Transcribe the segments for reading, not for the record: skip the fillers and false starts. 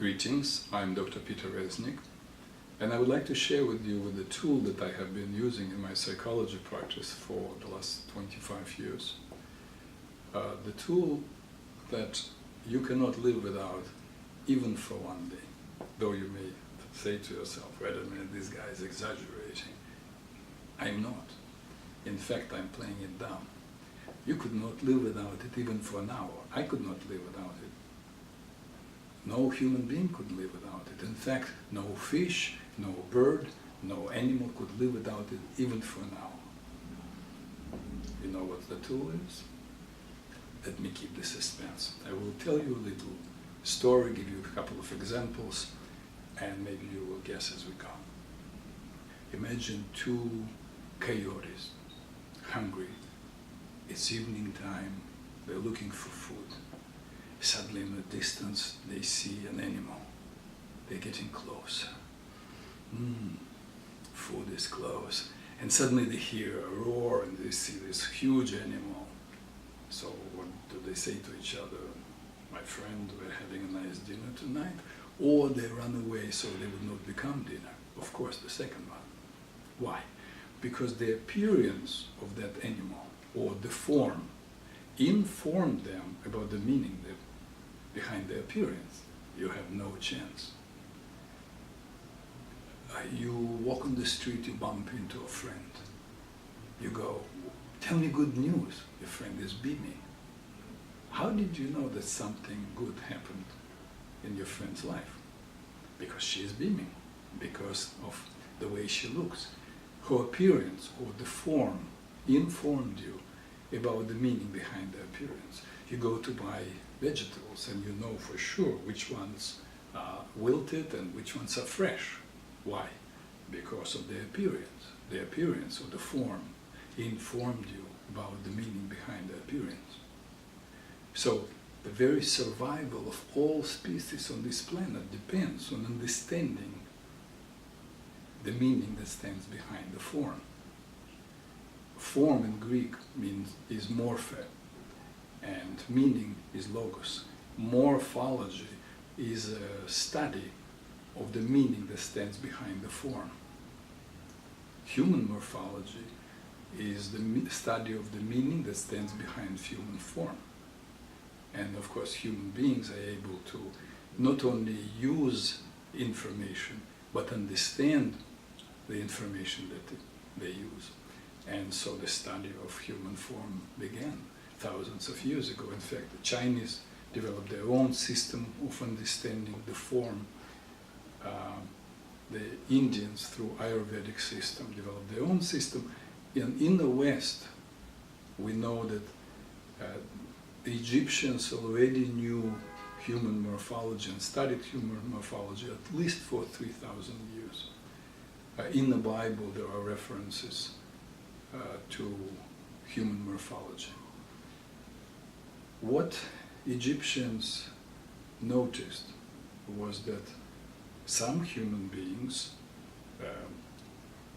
Greetings, I'm Dr. Peter Resnick, and I would like to share with you the tool that I have been using in my psychology practice for the last 25 years. The tool that you cannot live without, even for one day. Though you may say to yourself, wait a minute, this guy is exaggerating. I'm not. In fact, I'm playing it down. You could not live without it even for an hour. I could not live without it. No human being could live without it. In fact, no fish, no bird, no animal could live without it even for an hour. You know what the tool is? Let me keep the suspense. I will tell you a little story, give you a couple of examples, and maybe you will guess as we go. Imagine two coyotes, hungry. It's evening time, they're looking for food. Suddenly in the distance they see an animal. They're getting closer. Food is close. And suddenly they hear a roar and they see this huge animal. So what do they say to each other? My friend, we're having a nice dinner tonight. Or they run away so they would not become dinner. Of course, the second one. Why? Because the appearance of that animal, or the form, informed them about the meaning behind the appearance. You have no chance. You walk on the street, you bump into a friend. You go, tell me good news. Your friend is beaming. How did you know that something good happened in your friend's life? Because she is beaming, because of the way she looks. Her appearance or the form informed you about the meaning behind the appearance. You go to buy vegetables and you know for sure which ones are wilted and which ones are fresh. Why? Because of the appearance. The appearance or the form informed you about the meaning behind the appearance. So the very survival of all species on this planet depends on understanding the meaning that stands behind the form. Form in Greek is morphe, and meaning is logos. Morphology is a study of the meaning that stands behind the form. Human morphology is the study of the meaning that stands behind human form. And of course, human beings are able to not only use information, but understand the information that they use. And so the study of human form began thousands of years ago. In fact, the Chinese developed their own system of understanding the form. The Indians, through Ayurvedic system, developed their own system. And in the West, we know that the Egyptians already knew human morphology and studied human morphology at least for 3,000 years. In the Bible, there are references to human morphology. What Egyptians noticed was that some human beings,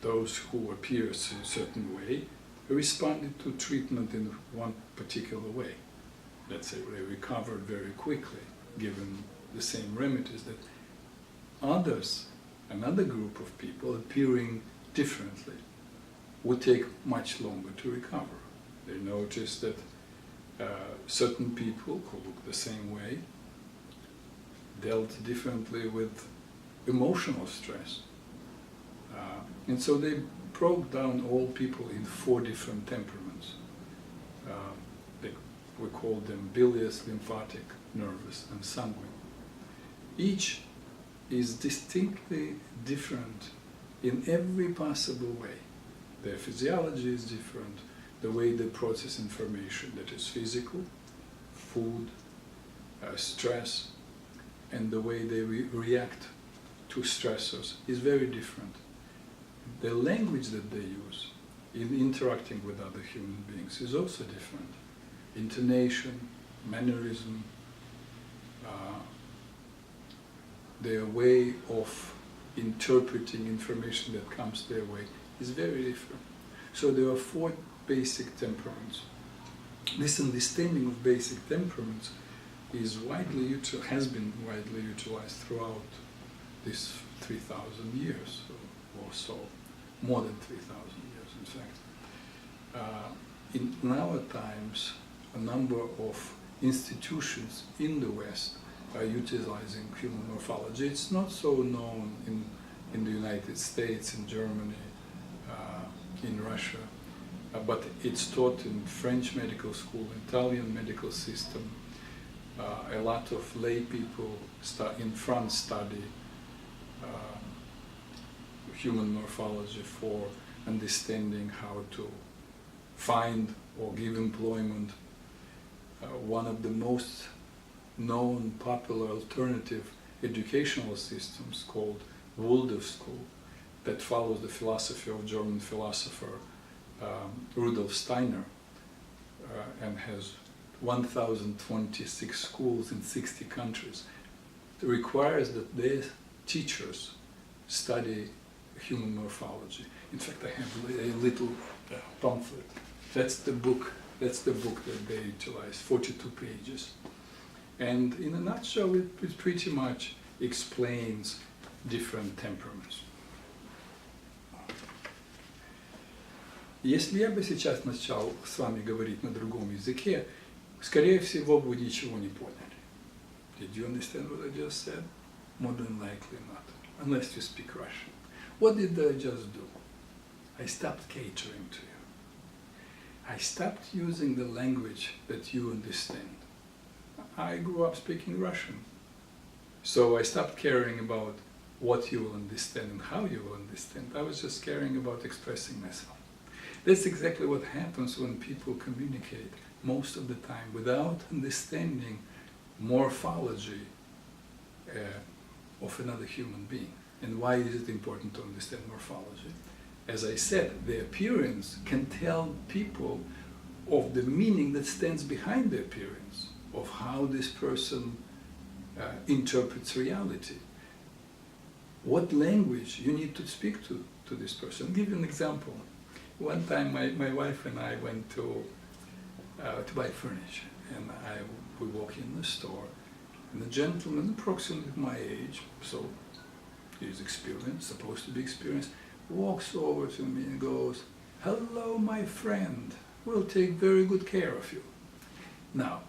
those who appear a certain way, responded to treatment in one particular way. Let's say they recovered very quickly, given the same remedies, that others, another group of people appearing differently, would take much longer to recover. They noticed that certain people who looked the same way dealt differently with emotional stress. And so they broke down all people in 4 different temperaments. We call them bilious, lymphatic, nervous, and sanguine. Each is distinctly different in every possible way. Their physiology is different, the way they process information, that is physical, food, stress, and the way they react to stressors is very different. The language that they use in interacting with other human beings is also different. Intonation, mannerism, their way of interpreting information that comes their way is very different. So there are 4 basic temperaments. This understanding of basic temperaments has been widely utilized throughout these 3,000 years or so, more than 3,000 years in fact. In our times, a number of institutions in the West are utilizing human morphology. It's not so known in the United States, in Germany, in Russia, but it's taught in French medical school, Italian medical system. A lot of lay people in France study human morphology for understanding how to find or give employment. One of the most known popular alternative educational systems called Waldorf School, that follows the philosophy of German philosopher Rudolf Steiner, and has 1,026 schools in 60 countries. It requires that their teachers study human morphology. In fact, I have a little pamphlet. That's the book that they utilize, 42 pages. And in a nutshell, it pretty much explains different temperaments. Если я бы сейчас начал с вами говорить на другом языке, скорее всего, вы ничего не поняли. Did you understand what I just said? More than likely not, unless you speak Russian. What did I just do? I stopped catering to you. I stopped using the language that you understand. I grew up speaking Russian, so I stopped caring about what you will understand and how you will understand. I was just caring about expressing myself. That's exactly what happens when people communicate most of the time without understanding morphology of another human being. And why is it important to understand morphology? As I said, the appearance can tell people of the meaning that stands behind the appearance, of how this person interprets reality. What language you need to speak to this person. I'll give you an example. One time my wife and I went to buy furniture, and we walk in the store, and a gentleman approximately my age, so he's experienced, supposed to be experienced, walks over to me and goes, "Hello, my friend, we'll take very good care of you." Now,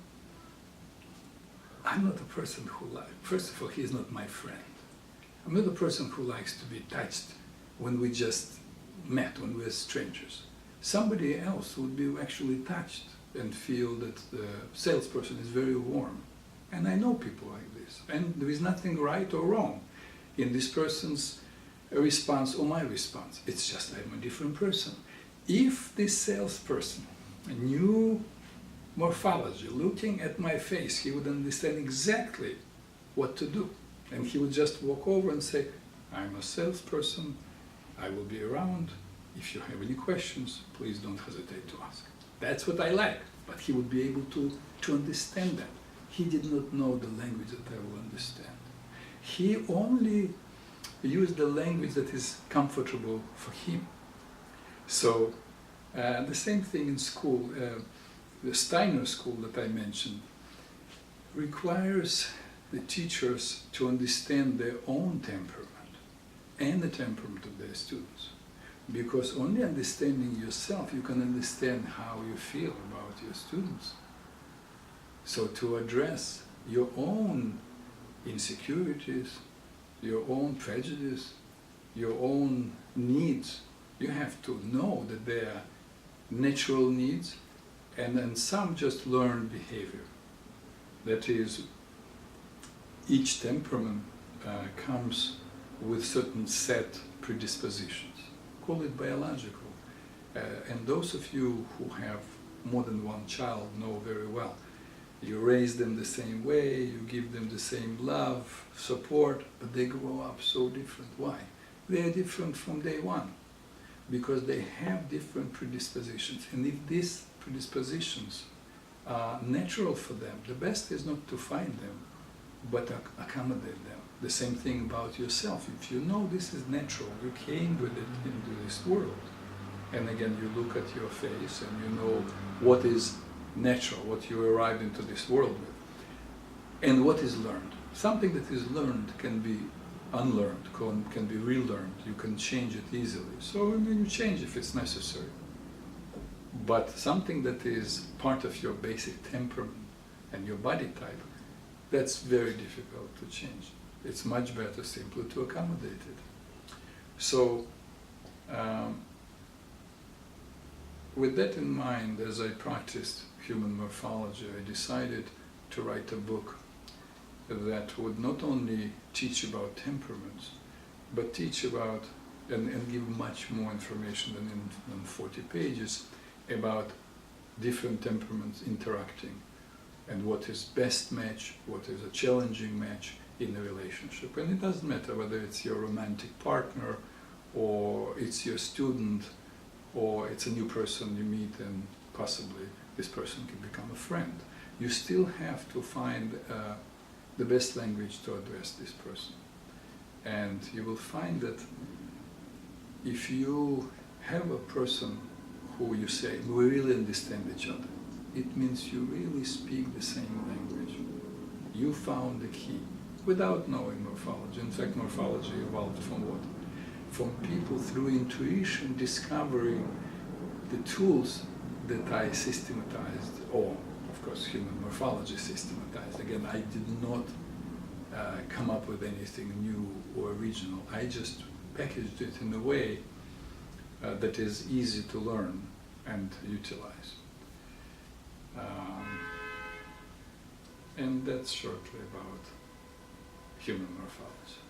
I'm not a person who first of all, he is not my friend. I'm not a person who likes to be touched when we just met, when we're strangers. Somebody else would be actually touched and feel that the salesperson is very warm. And I know people like this. And there is nothing right or wrong in this person's response or my response. It's just I'm a different person. If this salesperson knew morphology, looking at my face, he would understand exactly what to do. And he would just walk over and say, "I'm a salesperson, I will be around. If you have any questions, please don't hesitate to ask." That's what I like, but he would be able to understand that. He did not know the language that I will understand. He only used the language that is comfortable for him. So the same thing in school. The Steiner school that I mentioned requires the teachers to understand their own temperament and the temperament of their students. Because only understanding yourself, you can understand how you feel about your students. So to address your own insecurities, your own prejudice, your own needs, you have to know that they are natural needs, and then some just learned behavior. That is, each temperament comes with certain set predispositions. Call it biological. And those of you who have more than one child know very well. You raise them the same way, you give them the same love, support, but they grow up so different. Why? They are different from day one, because they have different predispositions. And if these predispositions are natural for them, the best is not to find them, but accommodate them. The same thing about yourself. If you know this is natural, you came with it into this world, and again you look at your face and you know what is natural, what you arrived into this world with, and what is learned. Something that is learned can be unlearned, can be relearned. You can change it easily. So you change if it's necessary. But something that is part of your basic temperament and your body type, that's very difficult to change. It's much better simply to accommodate it. So, with that in mind, as I practiced human morphology, I decided to write a book that would not only teach about temperaments, but teach about and give much more information than in 40 pages about different temperaments interacting and what is best match, what is a challenging match in a relationship. And it doesn't matter whether it's your romantic partner or it's your student or it's a new person you meet and possibly this person can become a friend. You still have to find the best language to address this person. And you will find that if you have a person who you say, we really understand each other, it means you really speak the same language. You found the key without knowing morphology. In fact, morphology evolved from what? From people through intuition discovering the tools that I systematized, or of course human morphology systematized. Again, I did not come up with anything new or original. I just packaged it in a way that is easy to learn and utilize. And that's shortly about human morphology.